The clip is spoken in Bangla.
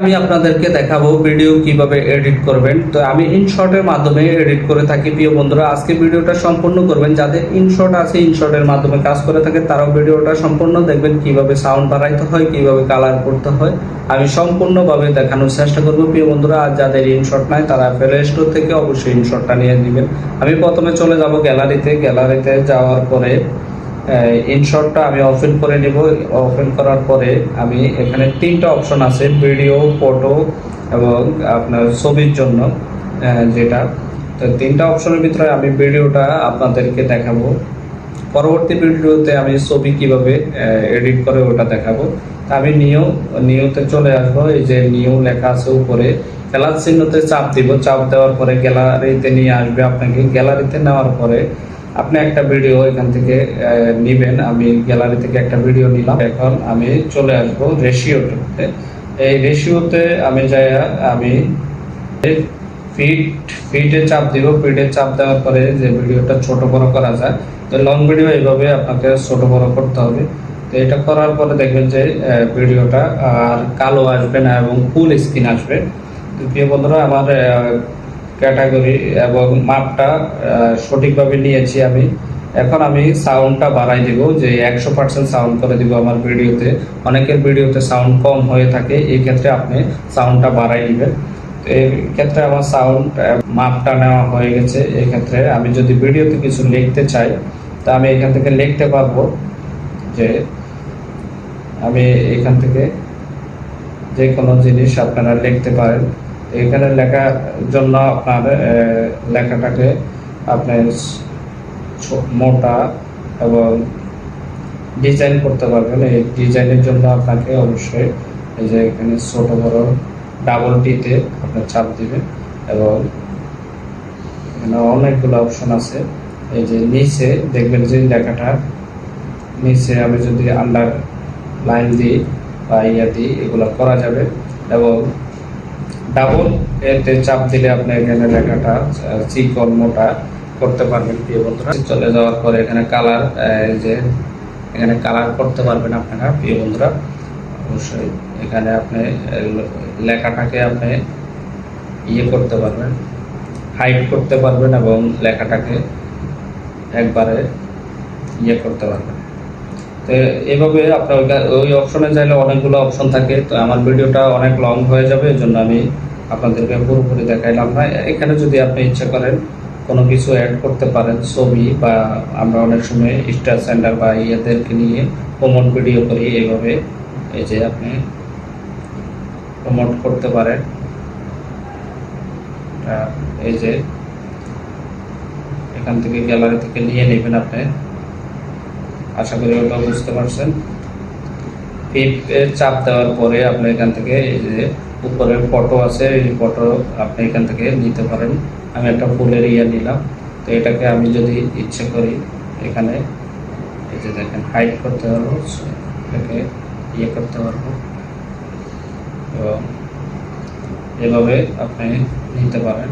আমি আপনাদেরকে দেখাবো ভিডিও কিভাবে এডিট করবেন। তো আমি ইনশটের মাধ্যমে এডিট করে থাকি প্রিয় বন্ধুরা। আজকে ভিডিওটা সম্পূর্ণ করবেন, যাদের ইনশট আছে ইনশটের মাধ্যমে কাজ করে থাকে তারাও ভিডিওটা সম্পূর্ণ দেখবেন, কিভাবে সাউন্ড বাড়াইতে হয়, কিভাবে কালার করতে হয় আমি সম্পূর্ণভাবে দেখানোর চেষ্টা করব প্রিয় বন্ধুরা। আর যাদের ইনশট নাই তারা প্লে স্টোর থেকে অবশ্যই ইনশটটা নিয়ে নেবেন। আমি প্রথমে চলে যাব গ্যালারিতে যাওয়ার পরে ইনশটটা আমি ওপেন করে নিব। ওপেন করার পরে আমি এখানে তিনটা অপশন আছে, ভিডিও, ফটো এবং আপনার ছবির জন্য যেটা। তো তিনটা অপশনের ভিতরে আমি ভিডিওটা আপনাদেরকে দেখাবো। পরবর্তী ভিডিওতে আমি ছবি কিভাবে এডিট করে ওটা দেখাবো। তা আমি নিউতে চলে আসবো। এই যে নিউ লেখা আছে উপরে, প্লাস চিহ্নতে চাপ দিব। চাপ দেওয়ার পরে গ্যালারিতে নিয়ে আসবে আপনাকে। গ্যালারিতে নেওয়ার পরে আপনি একটা ভিডিও এখান থেকে নিবেন। আমি গ্যালারি থেকে একটা ভিডিও নিলাম। এখন আমি চলে আসবো রেশিওতে। এই রেশিওতে আমি আমি ফিটে চাপ দিব। ফিটে চাপ দেওয়ার পরে যে ভিডিওটা ছোট বড় করা যায়, তো লং ভিডিও এইভাবে আপনাকে ছোট বড় করতে হবে। তো এটা করার পরে দেখবেন যে ভিডিওটা আর কালো আসবে না এবং ফুল স্ক্রিন আসবে। তো প্রিয় বন্ধুরা, আমার ক্যাটাগরি এবং মাপটা সঠিকভাবে নিয়েছি আমি। এখন আমি সাউন্ডটা বাড়াই দিব, যে 100% সাউন্ড করে দিব আমার ভিডিওতে। অনেকের ভিডিওতে সাউন্ড কম হয়ে থাকে, এই ক্ষেত্রে আপনি সাউন্ডটা বাড়াই নেবেন। তো এই ক্ষেত্রে আমার সাউন্ড মাপটা নেওয়া হয়ে গেছে। এই ক্ষেত্রে আমি যদি ভিডিওতে কিছু লিখতে চাই, তা আমি এখান থেকে লিখতে পারবো। যে আমি এখান থেকে যে কোনো জিনিস আপনারা লিখতে পারেন। এখানে লেখার জন্য আপনার লেখাটাকে আপনার মোটা এবং ডিজাইন করতে পারবেন। এই ডিজাইনের জন্য আপনাকে অবশ্যই এই যে এখানে ছোট বড় ডাবল টিতে আপনার চাপ দিবেন এবং এখানে অনেকগুলো অপশন আছে। এই যে নিচে দেখবেন যে লেখাটা নিচে আমি যদি আন্ডার লাইন দিই বা দিই, এগুলো করা যাবে। এবং ডাবল এতে চাপ দিলে আপনি এখানে লেখাটা চিকন মোটা করতে পারবেন প্রিয় বন্ধুরা। চলে যাওয়ার পরে এখানে কালার, যে এখানে কালার করতে পারবেন আপনারা প্রিয় বন্ধুরা। অবশ্যই এখানে আপনি লেখাটাকে আপনি করতে পারবেন, হাইড করতে পারবেন এবং লেখাটাকে একবারে করতে পারবেন। তো এইভাবে আপনার ওই অপশনে চাইলে অনেকগুলো অপশন থাকে। তো আমার ভিডিওটা অনেক লং হয়ে যাবে, এই জন্য আমি আপনাদেরকে পুরোপুরি দেখাইলাম না। এখানে যদি আপনি ইচ্ছা করেন কোনো কিছু অ্যাড করতে পারেন, ছবি, বা আমরা অনেক সময় স্টার সেন্টার বা ইয়েদেরকে নিয়ে প্রমোট ভিডিও করি। এইভাবে এই যে আপনি প্রমোট করতে পারেন। এই যে এখান থেকে গ্যালারি থেকে নিয়ে নেবেন আপনি। আশা করি ওটা বুঝতে পারছেন। চাপ দেওয়ার পরে আপনি এখান থেকে এই যে উপরে ফটো আছে, এই ফটো আপনি এখান থেকে নিতে পারেন। আমি একটা ফুলের নিলাম। তো এটাকে আমি যদি ইচ্ছে করি এখানে এই যে দেখেন হাইড করতে পারবো, এটাকে করতে পারবো এবং এভাবে আপনি নিতে পারেন।